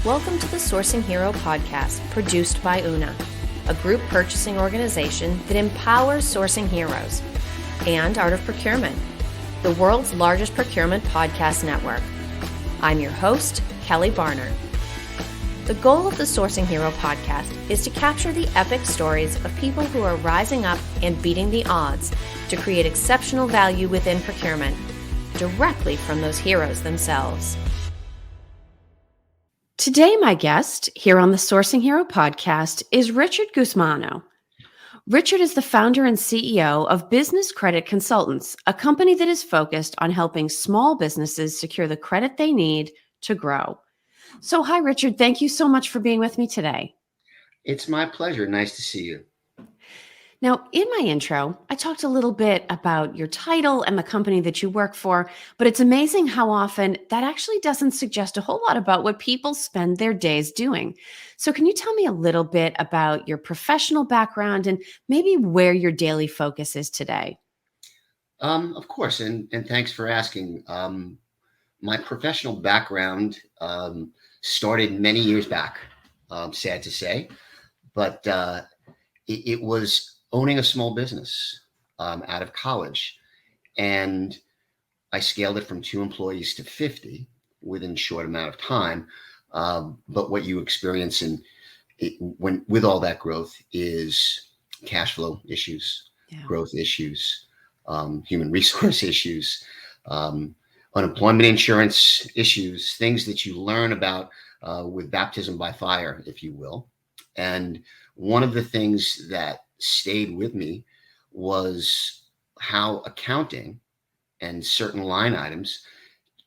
Welcome to the Sourcing Hero podcast, produced by Una, a group purchasing organization that empowers sourcing heroes, and Art of Procurement, the world's largest procurement podcast network. I'm your host, Kelly Barnard. The goal of the Sourcing Hero podcast is to capture the epic stories of people who are rising up and beating the odds to create exceptional value within procurement, directly from those heroes themselves. Today, my guest here on the Sourcing Hero podcast is Richard Gusmano. Richard is the founder and CEO of Business Credit Consultants, a company that is focused on helping small businesses secure the credit they need to grow. So, hi, Richard. Thank you so much for being with me today. It's my pleasure. Nice to see you. Now, in my intro, I talked a little bit about your title and the company that you work for, but it's amazing how often that actually doesn't suggest a whole lot about what people spend their days doing. So can you tell me a little bit about your professional background and maybe where your daily focus is today? Of course, and thanks for asking. My professional background started many years back, sad to say, but it was owning a small business out of college. And I scaled it from 2 employees to 50 within a short amount of time. But what you experience with all that growth is cash flow issues, growth issues, human resource issues, unemployment insurance issues, things that you learn about with baptism by fire, if you will. And one of the things that stayed with me was how accounting and certain line items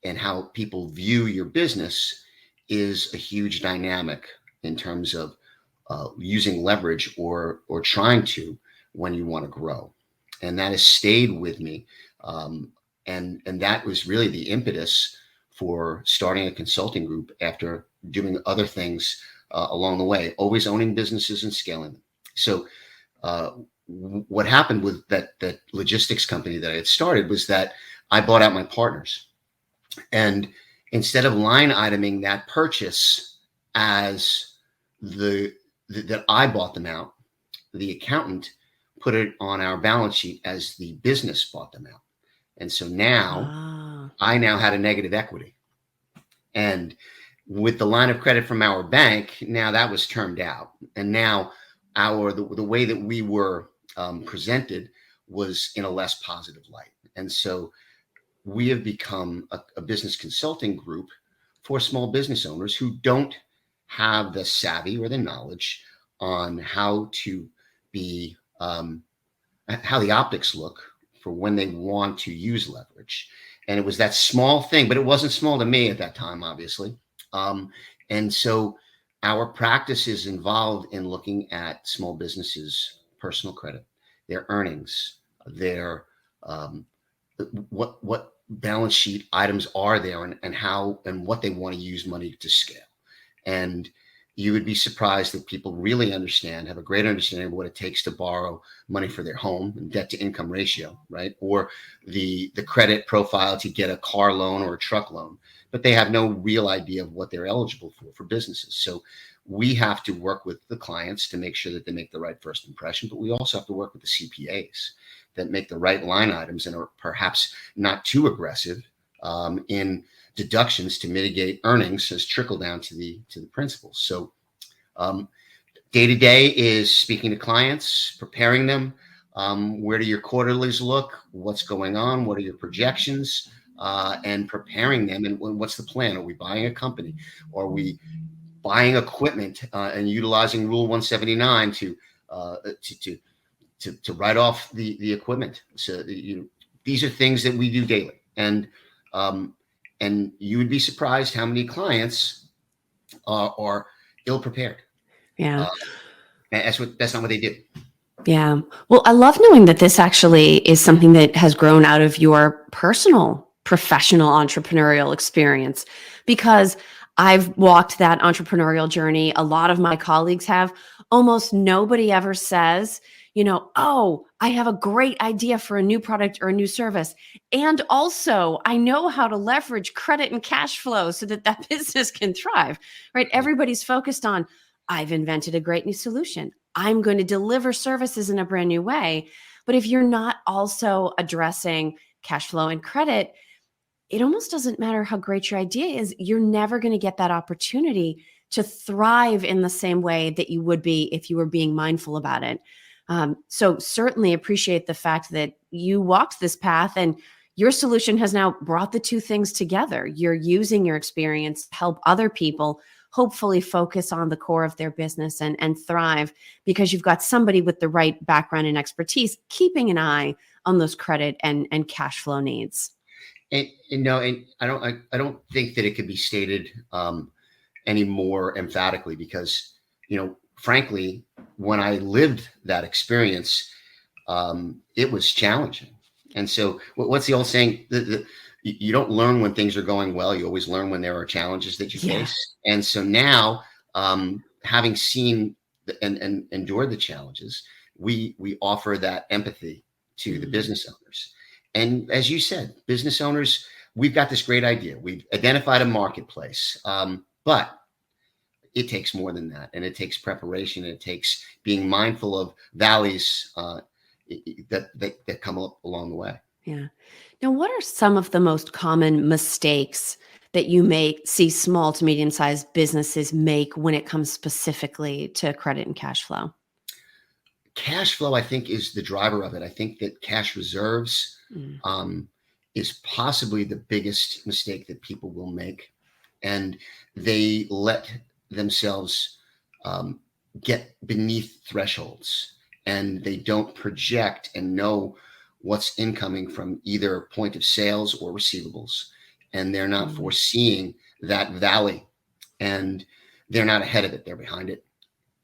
and how people view your business is a huge dynamic in terms of using leverage or trying to when you want to grow. And that has stayed with me. And that was really the impetus for starting a consulting group after doing other things along the way, always owning businesses and scaling them. So what happened with that logistics company that I had started was that I bought out my partners. And instead of line iteming that purchase as that I bought them out, the accountant put it on our balance sheet as the business bought them out. And so now I now had a negative equity. And with the line of credit from our bank, now that was termed out. And now the way that we were presented was in a less positive light. And so we have become a business consulting group for small business owners who don't have the savvy or the knowledge on how to be, how the optics look for when they want to use leverage. And it was that small thing, but it wasn't small to me at that time, obviously. And so our practice is involved in looking at small businesses' personal credit, their earnings, their what balance sheet items are there, and how and what they want to use money to scale. And you would be surprised that people really have a great understanding of what it takes to borrow money for their home and debt to income ratio, right? Or the credit profile to get a car loan or a truck loan, but they have no real idea of what they're eligible for businesses. So we have to work with the clients to make sure that they make the right first impression, but we also have to work with the CPAs that make the right line items and are perhaps not too aggressive in deductions to mitigate earnings as trickle down to the principals. So day to day is speaking to clients, preparing them. Where do your quarterlies look? What's going on? What are your projections? And preparing them. And what's the plan? Are we buying a company? Or are we buying equipment and utilizing Rule 179 to write off the equipment? So these are things that we do daily. And you would be surprised how many clients are ill prepared. Yeah. That's not what they do. Yeah. Well, I love knowing that this actually is something that has grown out of your personal, professional, entrepreneurial experience, because I've walked that entrepreneurial journey. A lot of my colleagues have. Almost nobody ever says, oh, I have a great idea for a new product or a new service. And also I know how to leverage credit and cash flow so that that business can thrive, right? Everybody's focused on, I've invented a great new solution. I'm going to deliver services in a brand new way. But if you're not also addressing cash flow and credit, it almost doesn't matter how great your idea is. You're never going to get that opportunity to thrive in the same way that you would be if you were being mindful about it. So certainly appreciate the fact that you walked this path and your solution has now brought the two things together. You're using your experience to help other people hopefully focus on the core of their business and thrive because you've got somebody with the right background and expertise, keeping an eye on those credit and cash flow needs. And no, and I don't think that it could be stated any more emphatically because, frankly, when I lived that experience, it was challenging. And so what's the old saying? You don't learn when things are going well. You always learn when there are challenges that you face. And so now, having seen and endured the challenges, we offer that empathy to the business owners. And as you said, business owners, we've got this great idea. We've identified a marketplace, but it takes more than that. And it takes preparation. And it takes being mindful of valleys that come up along the way. Yeah. Now, what are some of the most common mistakes that you see small to medium-sized businesses make when it comes specifically to credit and cash flow? Cash flow, I think, is the driver of it. I think that cash reserves is possibly the biggest mistake that people will make. And they let themselves get beneath thresholds and they don't project and know what's incoming from either point of sales or receivables. And they're not foreseeing that valley and they're not ahead of it. They're behind it.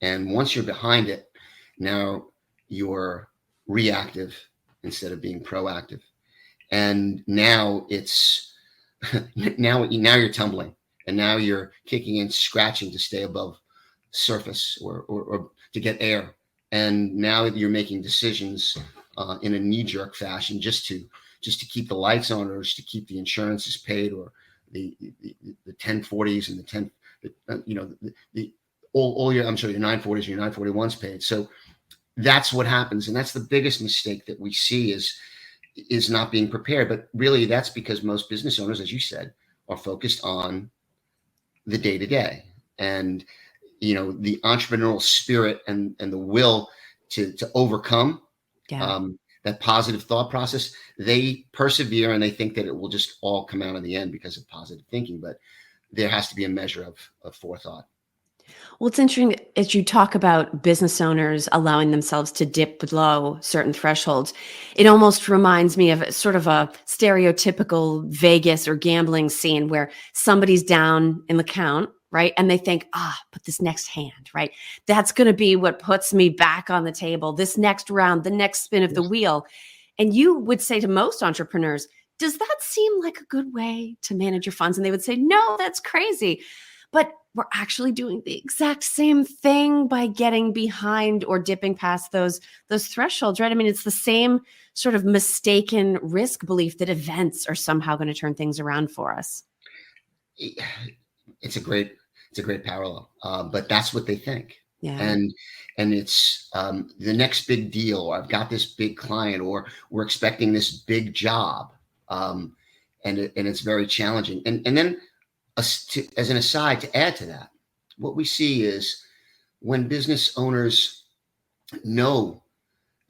And once you're behind it, now you're reactive instead of being proactive. And now it's now you're tumbling and now you're kicking and scratching to stay above surface or to get air. And now you're making decisions in a knee-jerk fashion just to keep the lights on or just to keep the insurances paid or the 1040s and the 10 all your, I'm sorry, your 940s, your 941s paid. So that's what happens. And that's the biggest mistake that we see is not being prepared. But really that's because most business owners, as you said, are focused on the day-to-day and, the entrepreneurial spirit and the will to overcome that positive thought process. They persevere and they think that it will just all come out in the end because of positive thinking. But there has to be a measure of forethought. Well, it's interesting as you talk about business owners allowing themselves to dip below certain thresholds. It almost reminds me of sort of a stereotypical Vegas or gambling scene where somebody's down in the count, right? And they think, but this next hand, right? That's going to be what puts me back on the table. This next round, the next spin of the wheel. And you would say to most entrepreneurs, does that seem like a good way to manage your funds? And they would say, no, that's crazy. But we're actually doing the exact same thing by getting behind or dipping past those thresholds, right? I mean, it's the same sort of mistaken risk belief that events are somehow going to turn things around for us. It's a great parallel, but that's what they think. Yeah. And it's the next big deal, or I've got this big client, or we're expecting this big job, and it's very challenging. And then as an aside, to add to that, what we see is when business owners know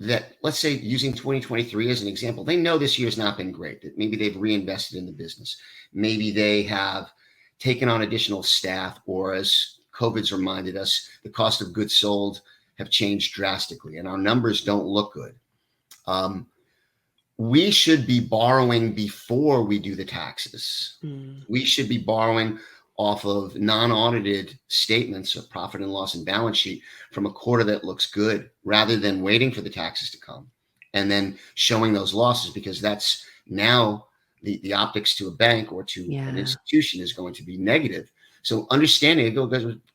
that, let's say using 2023 as an example, they know this year's not been great, that maybe they've reinvested in the business. Maybe they have taken on additional staff, or as COVID's reminded us, the cost of goods sold have changed drastically and our numbers don't look good. We should be borrowing before we do the taxes. We should be borrowing off of non-audited statements of profit and loss and balance sheet from a quarter that looks good, rather than waiting for the taxes to come and then showing those losses, because that's now the optics to a bank or to an institution is going to be negative. So understanding, it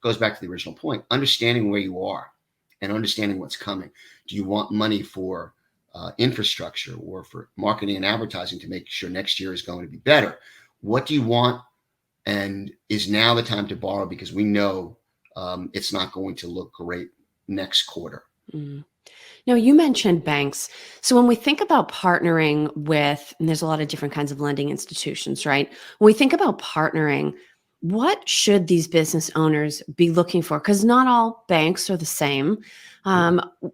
goes back to the original point, understanding where you are and understanding what's coming. Do you want money for infrastructure or for marketing and advertising to make sure next year is going to be better? What do you want? And is now the time to borrow because we know it's not going to look great next quarter. Mm. Now, you mentioned banks. So when we think about partnering with, and there's a lot of different kinds of lending institutions, right? When we think about partnering, what should these business owners be looking for? Because not all banks are the same.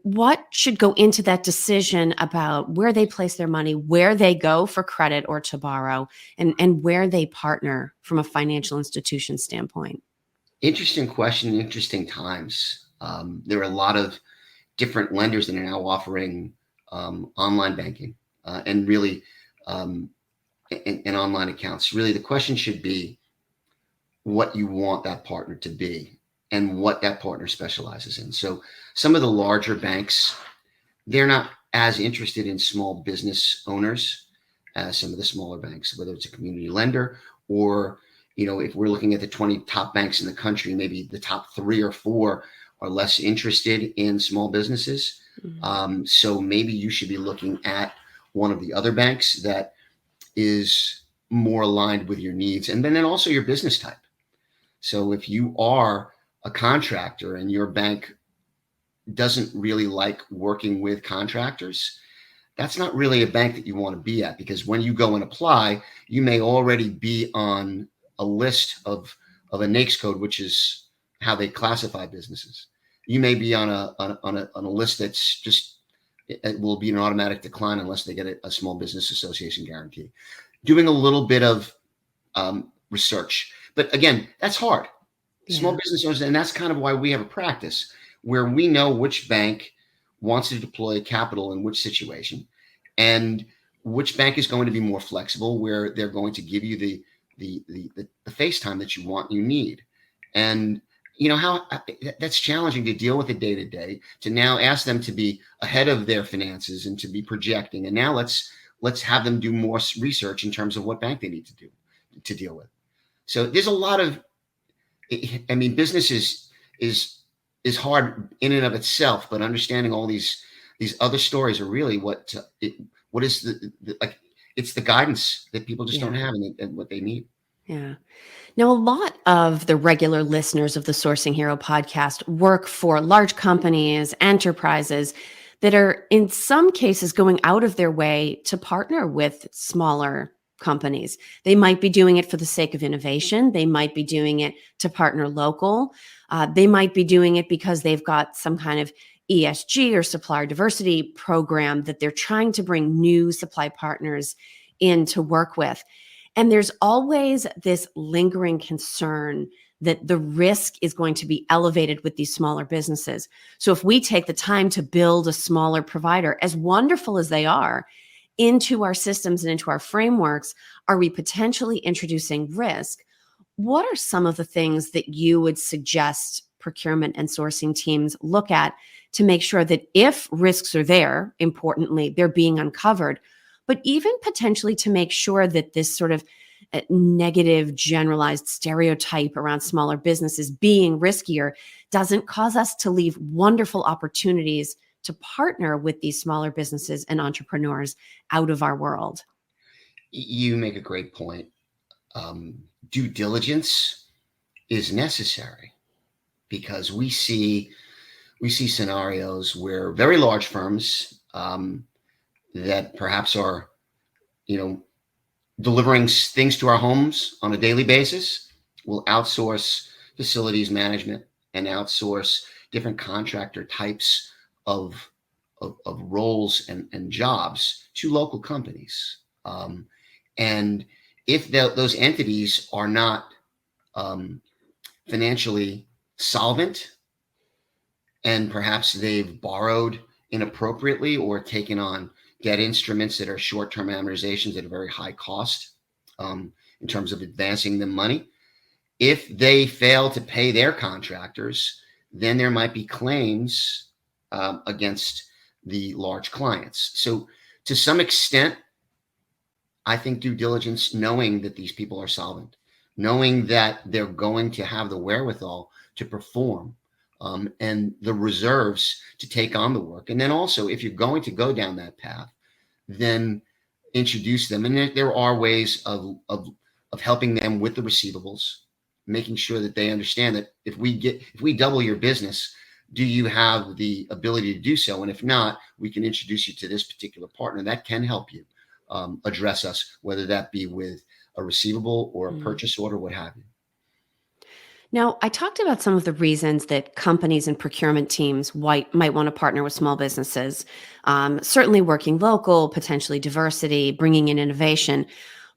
What should go into that decision about where they place their money, where they go for credit or to borrow, and where they partner from a financial institution standpoint? Interesting question, interesting times. There are a lot of different lenders that are now offering online banking and really and online accounts. Really, the question should be what you want that partner to be and what that partner specializes in. So some of the larger banks, they're not as interested in small business owners as some of the smaller banks, whether it's a community lender or, if we're looking at the 20 top banks in the country, maybe the top 3 or 4 are less interested in small businesses. Mm-hmm. So maybe you should be looking at one of the other banks that is more aligned with your needs and then also your business type. So if you are a contractor and your bank doesn't really like working with contractors, that's not really a bank that you want to be at, because when you go and apply, you may already be on a list of a NAICS code, which is how they classify businesses. You may be on a list that's just, it will be an automatic decline unless they get a small business association guarantee. Doing a little bit of research. But again, that's hard. Small business owners, and that's kind of why we have a practice where we know which bank wants to deploy capital in which situation and which bank is going to be more flexible, where they're going to give you the face time that you want, you need. And how that's challenging to deal with the day to day, to now ask them to be ahead of their finances and to be projecting. And now let's have them do more research in terms of what bank they need to do to deal with. So there's a lot of, business is hard in and of itself, but understanding all these other stories are really what is the it's the guidance that people just don't have and what they need. Yeah. Now, a lot of the regular listeners of the Sourcing Hero podcast work for large companies, enterprises that are in some cases going out of their way to partner with smaller companies. They might be doing it for the sake of innovation. They might be doing it to partner local. They might be doing it because they've got some kind of ESG or supplier diversity program that they're trying to bring new supply partners in to work with. And there's always this lingering concern that the risk is going to be elevated with these smaller businesses. So if we take the time to build a smaller provider, as wonderful as they are, into our systems and into our frameworks, are we potentially introducing risk? What are some of the things that you would suggest procurement and sourcing teams look at to make sure that if risks are there, importantly, they're being uncovered, but even potentially to make sure that this sort of negative generalized stereotype around smaller businesses being riskier doesn't cause us to leave wonderful opportunities to partner with these smaller businesses and entrepreneurs out of our world? You make a great point. Due diligence is necessary because we see scenarios where very large firms that perhaps are, delivering things to our homes on a daily basis will outsource facilities management and outsource different contractor types of roles and jobs to local companies. And if those entities are not financially solvent, and perhaps they've borrowed inappropriately or taken on debt instruments that are short-term amortizations at a very high cost in terms of advancing them money, if they fail to pay their contractors, then there might be claims against the large clients. So to some extent, I think due diligence, knowing that these people are solvent, knowing that they're going to have the wherewithal to perform, and the reserves to take on the work. And then also, if you're going to go down that path, then introduce them. And there are ways of helping them with the receivables, making sure that they understand that if we double your business, do you have the ability to do so? And if not, we can introduce you to this particular partner that can help you address us, whether that be with a receivable or a purchase order, what have you. Now, I talked about some of the reasons that companies and procurement teams might want to partner with small businesses. Certainly working local, potentially diversity, bringing in innovation.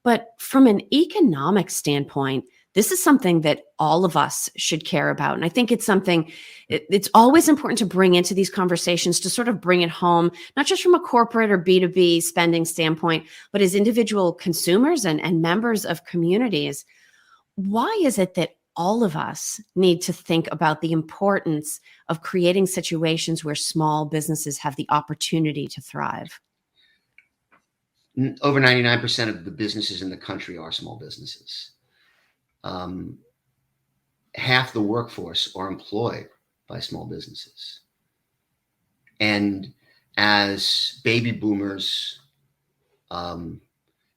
But from an economic standpoint, this is something that all of us should care about. And I think it's something, it's always important to bring into these conversations to sort of bring it home, not just from a corporate or B2B spending standpoint, but as individual consumers and members of communities. Why is it that all of us need to think about the importance of creating situations where small businesses have the opportunity to thrive? Over 99% of the businesses in the country are small businesses. Half the workforce are employed by small businesses. And as baby boomers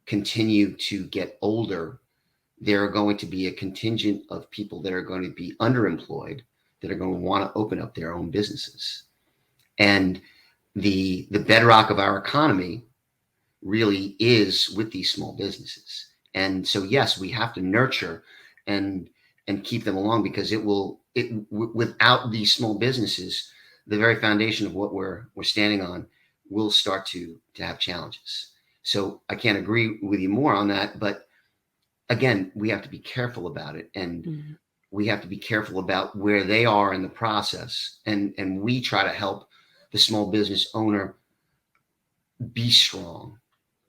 continue to get older, there are going to be a contingent of people that are going to be underemployed that are going to want to open up their own businesses. And the bedrock of our economy really is with these small businesses. And so, yes, we have to nurture and keep them along, because without these small businesses, the very foundation of what we're standing on will start to have challenges. So I can't agree with you more on that, but again, we have to be careful about it, and we have to be careful about where they are in the process. And we try to help the small business owner be strong.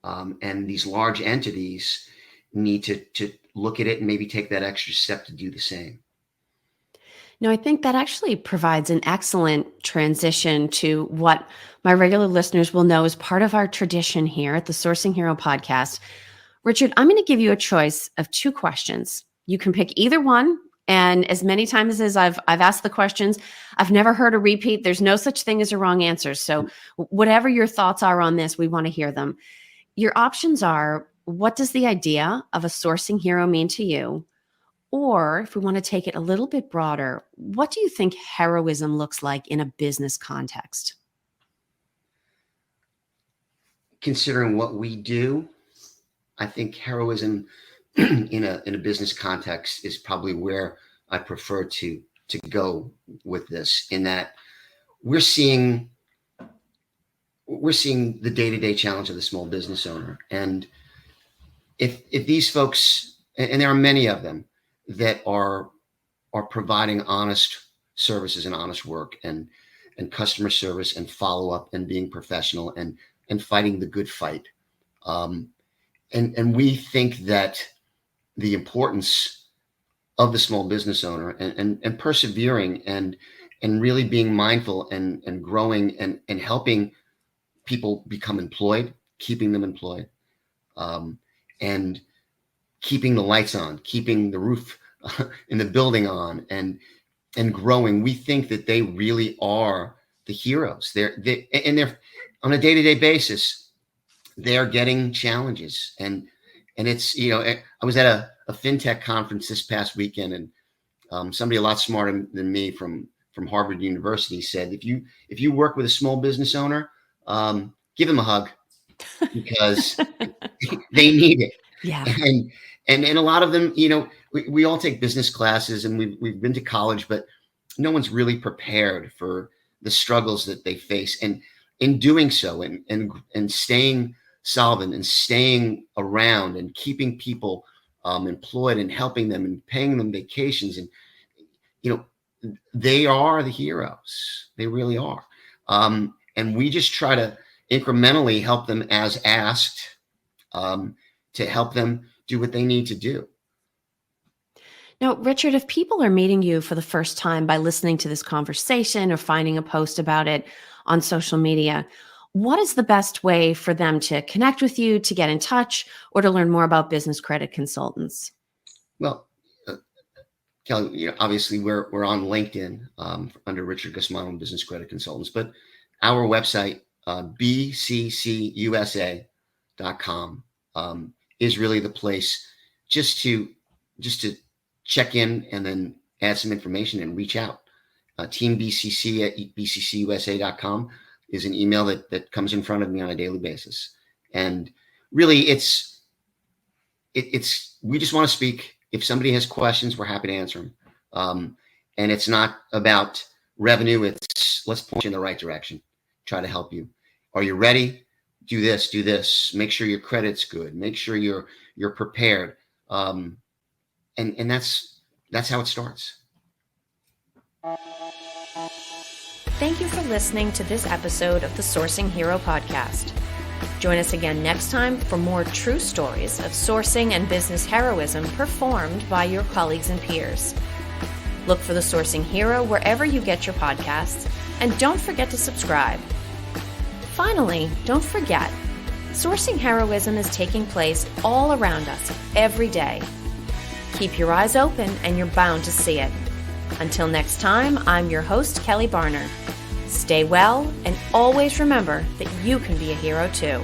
And these large entities need to look at it and maybe take that extra step to do the same. No, I think that actually provides an excellent transition to what my regular listeners will know is part of our tradition here at the Sourcing Hero podcast. Richard, I'm going to give you a choice of two questions. You can pick either one. And as many times as I've asked the questions, I've never heard a repeat. There's no such thing as a wrong answer. So whatever your thoughts are on this, we want to hear them. Your options are, what does the idea of a sourcing hero mean to you? Or if we want to take it a little bit broader, what do you think heroism looks like in a business context? Considering what we do, I think heroism in a business context is probably where I prefer to go with this, in that we're seeing the day-to-day challenge of the small business owner. And if these folks, and there are many of them that are providing honest services and honest work and customer service and follow-up and being professional and fighting the good fight. And we think that the importance of the small business owner and persevering and really being mindful and growing and helping people become employed, keeping them employed, and keeping the lights on, keeping the roof in the building on, and growing. We think that they really are the heroes. They're on a day-to-day basis, they're getting challenges. And it's, I was at a fintech conference this past weekend, and somebody a lot smarter than me from Harvard University said, if you work with a small business owner, give them a hug, because they need it. Yeah. And a lot of them, we all take business classes and we've been to college, but no one's really prepared for the struggles that they face. And in doing so, and staying solvent and staying around and keeping people employed and helping them and paying them vacations, and they are the heroes. They really are. And we just try to incrementally help them as asked, to help them do what they need to do. Now, Richard, if people are meeting you for the first time by listening to this conversation or finding a post about it on social media, what is the best way for them to connect with you, to get in touch, or to learn more about business credit consultants? Well, Kelly, obviously we're on LinkedIn under Richard Gusmano Business Credit Consultants, but our website, bccusa.com, is really the place just to check in and then add some information and reach out. Team BCC at bccusa.com is an email that comes in front of me on a daily basis. And really it's we just want to speak. If somebody has questions, we're happy to answer them. And it's not about revenue. It's let's point you in the right direction, try to help you. Are you ready? Do this. Make sure your credit's good. Make sure you're prepared. And that's how it starts. Thank you for listening to this episode of the Sourcing Hero podcast. Join us again next time for more true stories of sourcing and business heroism performed by your colleagues and peers. Look for the Sourcing Hero wherever you get your podcasts, and don't forget to subscribe. Finally, don't forget, sourcing heroism is taking place all around us every day. Keep your eyes open and you're bound to see it. Until next time, I'm your host, Kelly Barner. Stay well and always remember that you can be a hero too.